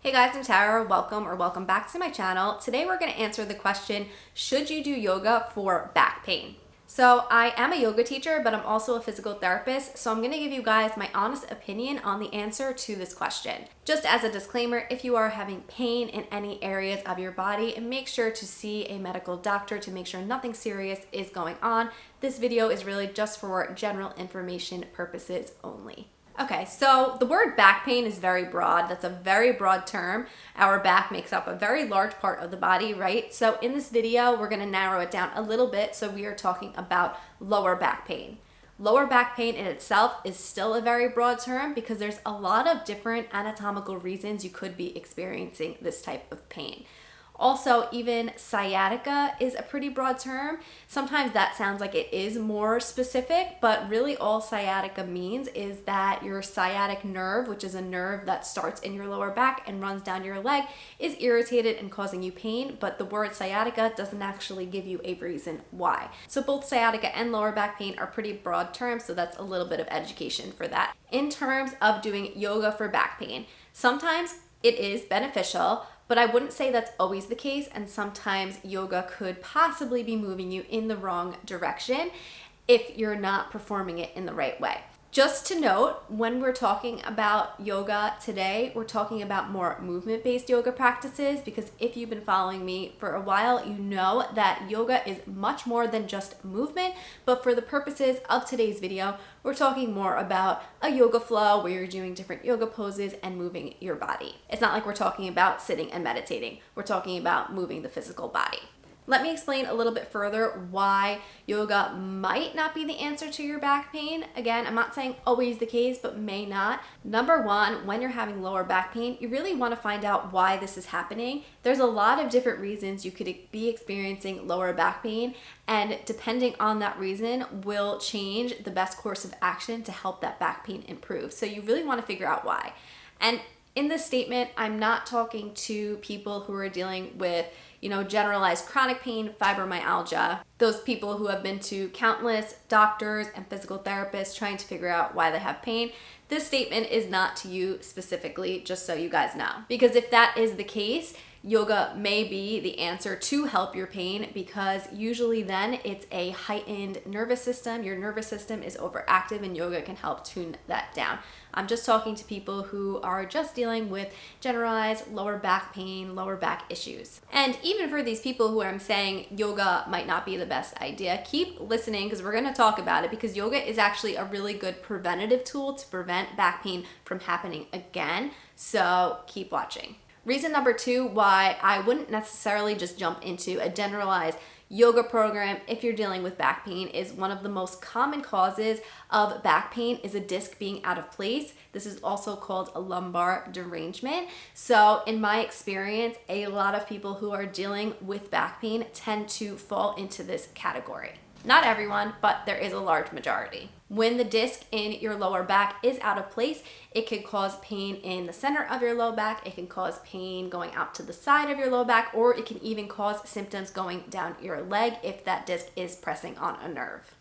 Hey guys, I'm Tara. Welcome back to my channel. Today we're going to answer the question, should you do yoga for back pain? So I am a yoga teacher, but I'm also a physical therapist. So I'm going to give you guys my honest opinion on the answer to this question. Just as a disclaimer, if you are having pain in any areas of your body, make sure to see a medical doctor to make sure nothing serious is going on. This video is really just for general information purposes only. Okay, so the word back pain is very broad. That's a very broad term. Our back makes up a very large part of the body, right? So in this video, we're gonna narrow it down a little bit. So we are talking about lower back pain. Lower back pain in itself is still a very broad term because there's a lot of different anatomical reasons you could be experiencing this type of pain. Also, even sciatica is a pretty broad term. Sometimes that sounds like it is more specific, but really all sciatica means is that your sciatic nerve, which is a nerve that starts in your lower back and runs down your leg, is irritated and causing you pain, but the word sciatica doesn't actually give you a reason why. So both sciatica and lower back pain are pretty broad terms, so that's a little bit of education for that. In terms of doing yoga for back pain, sometimes it is beneficial, but I wouldn't say that's always the case, and sometimes yoga could possibly be moving you in the wrong direction if you're not performing it in the right way. Just to note, when we're talking about yoga today, we're talking about more movement-based yoga practices, because if you've been following me for a while, you know that yoga is much more than just movement, but for the purposes of today's video, we're talking more about a yoga flow where you're doing different yoga poses and moving your body. It's not like we're talking about sitting and meditating. We're talking about moving the physical body. Let me explain a little bit further why yoga might not be the answer to your back pain. Again, I'm not saying always the case, but may not. Number one, when you're having lower back pain, you really want to find out why this is happening. There's a lot of different reasons you could be experiencing lower back pain, and depending on that reason will change the best course of action to help that back pain improve. So you really want to figure out why. And in this statement, I'm not talking to people who are dealing with generalized chronic pain, fibromyalgia, those people who have been to countless doctors and physical therapists trying to figure out why they have pain. This statement is not to you specifically, just so you guys know. Because if that is the case, yoga may be the answer to help your pain, because usually then it's a heightened nervous system. Your nervous system is overactive and yoga can help tune that down. I'm just talking to people who are just dealing with generalized lower back pain, lower back issues. And even for these people who I'm saying yoga might not be the best idea, keep listening because we're going to talk about it, because yoga is actually a really good preventative tool to prevent back pain from happening again. So keep watching. Reason number two why I wouldn't necessarily just jump into a generalized yoga program if you're dealing with back pain is one of the most common causes of back pain is a disc being out of place. This is also called a lumbar derangement. So in my experience, a lot of people who are dealing with back pain tend to fall into this category. Not everyone, but there is a large majority. When the disc in your lower back is out of place, it can cause pain in the center of your low back. It can cause pain going out to the side of your low back, or it can even cause symptoms going down your leg if that disc is pressing on a nerve.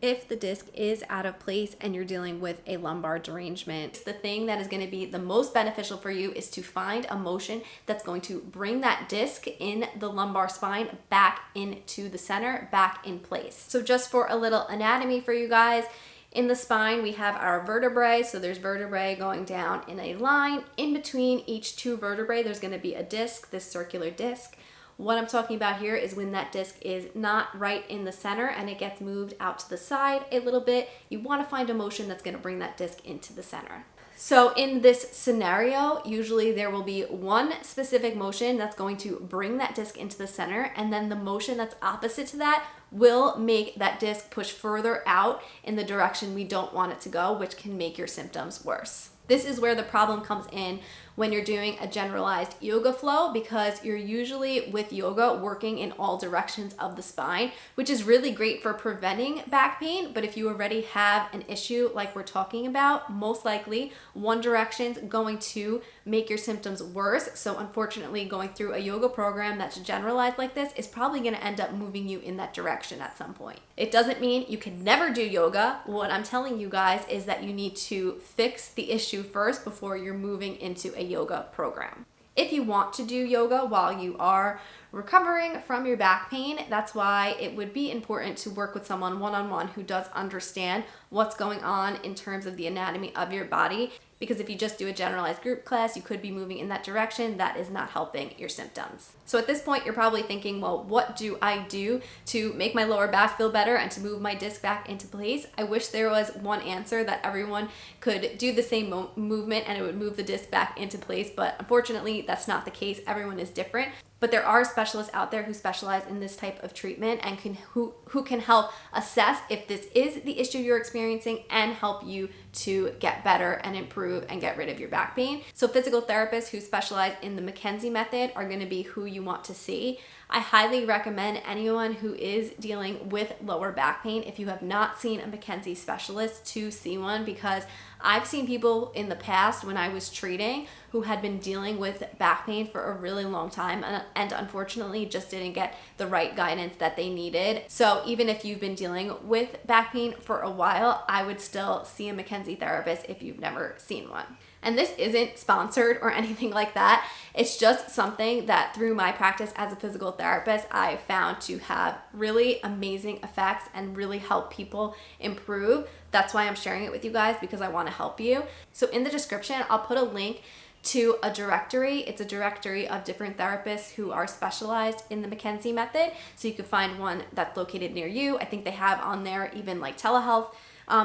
If the disc is out of place and you're dealing with a lumbar derangement, the thing that is going to be the most beneficial for you is to find a motion that's going to bring that disc in the lumbar spine back into the center, back in place. So just for a little anatomy for you guys, in the spine, we have our vertebrae. So there's vertebrae going down in a line. In between each two vertebrae, there's going to be a disc, this circular disc. What I'm talking about here is when that disc is not right in the center and it gets moved out to the side a little bit, you want to find a motion that's going to bring that disc into the center. So in this scenario, usually there will be one specific motion that's going to bring that disc into the center, and then the motion that's opposite to that will make that disc push further out in the direction we don't want it to go, which can make your symptoms worse. This is where the problem comes in when you're doing a generalized yoga flow, because you're usually with yoga working in all directions of the spine, which is really great for preventing back pain. But if you already have an issue like we're talking about, most likely one direction's going to make your symptoms worse. So unfortunately, going through a yoga program that's generalized like this is probably going to end up moving you in that direction at some point. It doesn't mean you can never do yoga. What I'm telling you guys is that you need to fix the issue first before you're moving into a yoga program. If you want to do yoga while you are recovering from your back pain, that's why it would be important to work with someone one-on-one who does understand what's going on in terms of the anatomy of your body. Because if you just do a generalized group class, you could be moving in that direction. That is not helping your symptoms. So at this point, you're probably thinking, well, what do I do to make my lower back feel better and to move my disc back into place? I wish there was one answer that everyone could do the same movement and it would move the disc back into place, but unfortunately, that's not the case. Everyone is different. But there are specialists out there who specialize in this type of treatment and who can help assess if this is the issue you're experiencing and help you to get better and improve and get rid of your back pain. So physical therapists who specialize in the McKenzie method are going to be who you want to see. I highly recommend anyone who is dealing with lower back pain, if you have not seen a McKenzie specialist, to see one, because I've seen people in the past when I was treating who had been dealing with back pain for a really long time and unfortunately just didn't get the right guidance that they needed. So even if you've been dealing with back pain for a while, I would still see a McKenzie therapist if you've never seen one. And this isn't sponsored or anything like that. It's just something that through my practice as a physical therapist, I found to have really amazing effects and really help people improve. That's why I'm sharing it with you guys, because I want to help you. So in the description, I'll put a link to a directory. It's a directory of different therapists who are specialized in the McKenzie method. So you can find one that's located near you. I think they have on there even like telehealth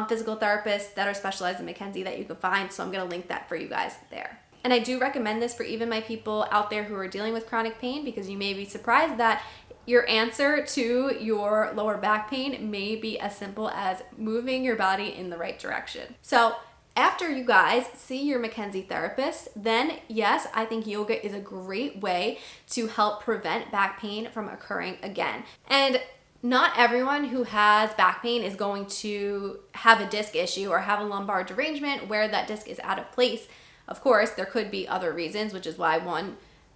physical therapists that are specialized in McKenzie that you can find. So I'm going to link that for you guys there. And I do recommend this for even my people out there who are dealing with chronic pain, because you may be surprised that your answer to your lower back pain may be as simple as moving your body in the right direction. So after you guys see your McKenzie therapist, then yes, I think yoga is a great way to help prevent back pain from occurring again. And not everyone who has back pain is going to have a disc issue or have a lumbar derangement where that disc is out of place. Of course, there could be other reasons, which is why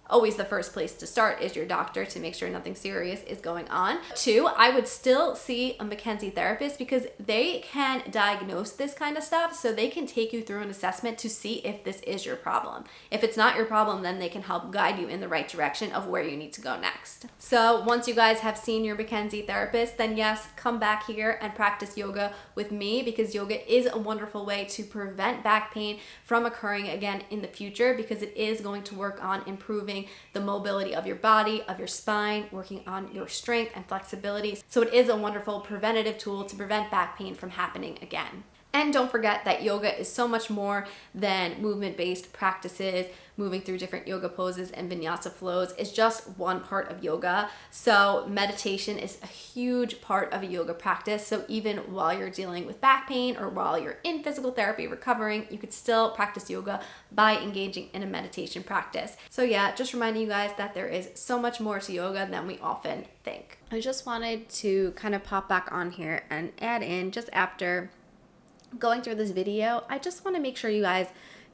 always the first place to start is your doctor to make sure nothing serious is going on. Two, I would still see a McKenzie therapist because they can diagnose this kind of stuff, so they can take you through an assessment to see if this is your problem. If it's not your problem, then they can help guide you in the right direction of where you need to go next. So once you guys have seen your McKenzie therapist, then yes, come back here and practice yoga with me, because yoga is a wonderful way to prevent back pain from occurring again in the future, because it is going to work on improving the mobility of your body, of your spine, working on your strength and flexibility. So it is a wonderful preventative tool to prevent back pain from happening again. And don't forget that yoga is so much more than movement-based practices. Moving through different yoga poses and vinyasa flows is just one part of yoga. So meditation is a huge part of a yoga practice. So even while you're dealing with back pain or while you're in physical therapy recovering, you could still practice yoga by engaging in a meditation practice. So yeah, just reminding you guys that there is so much more to yoga than we often think. I just wanted to kind of pop back on here and add in, just after going through this video, I just want to make sure you guys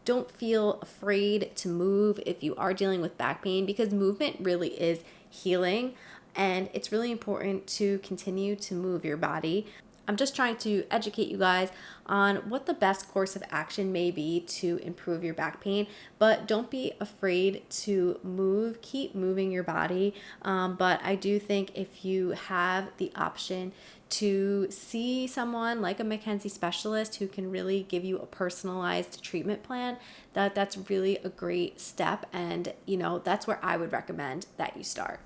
don't feel afraid to move if you are dealing with back pain, because movement really is healing and it's really important to continue to move your body. I'm just trying to educate you guys on what the best course of action may be to improve your back pain, but don't be afraid to move. Keep moving your body. But I do think if you have the option to see someone like a McKenzie specialist who can really give you a personalized treatment plan, that's really a great step. And that's where I would recommend that you start.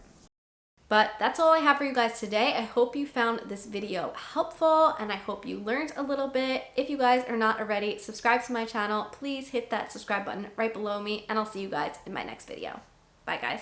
But that's all I have for you guys today. I hope you found this video helpful and I hope you learned a little bit. If you guys are not already, subscribe to my channel. Please hit that subscribe button right below me and I'll see you guys in my next video. Bye guys.